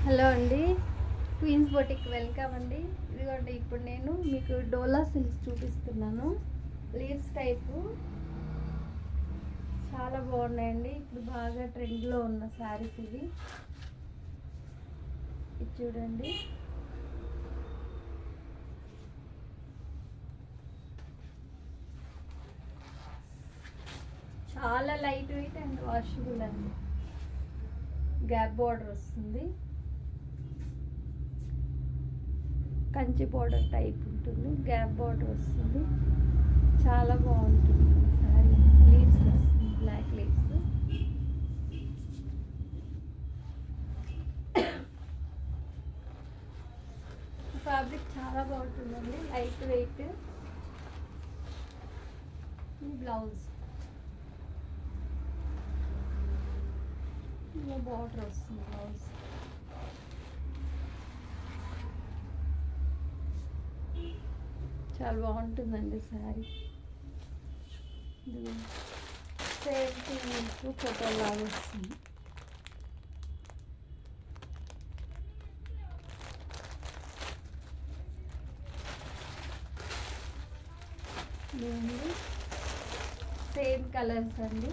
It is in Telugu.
హలో అండి, క్వీన్స్ బొటిక్ వెల్కమ్ అండి. ఇదిగోండి, ఇప్పుడు నేను మీకు డోలా సిల్క్స్ చూపిస్తున్నాను. లీవ్స్ టైపు చాలా బాగున్నాయండి. ఇప్పుడు బాగా ట్రెండ్లో ఉన్న శారీస్ ఇది చూడండి. చాలా లైట్ వెయిట్ అండ్ వాషబుల్ అండి. గ్యాప్ బార్డర్ వస్తుంది, కంచి బార్డర్ టైప్ ఉంటుంది, గ్యాప్ బార్డర్ వస్తుంది. చాలా బాగుంటుంది సారీ. లీవ్స్ వస్తుంది, బ్లాక్ లీవ్స్. ఫ్యాబ్రిక్ చాలా బాగుంటుందండి, లైట్ వెయిట్. బ్లౌజ్ బార్డర్ వస్తుంది, బ్లౌజ్ చాలా బాగుంటుందండి శారీ. సేమ్ మీకు ఫోటో లాగా వస్తుంది. సేమ్ కలర్స్ అండి.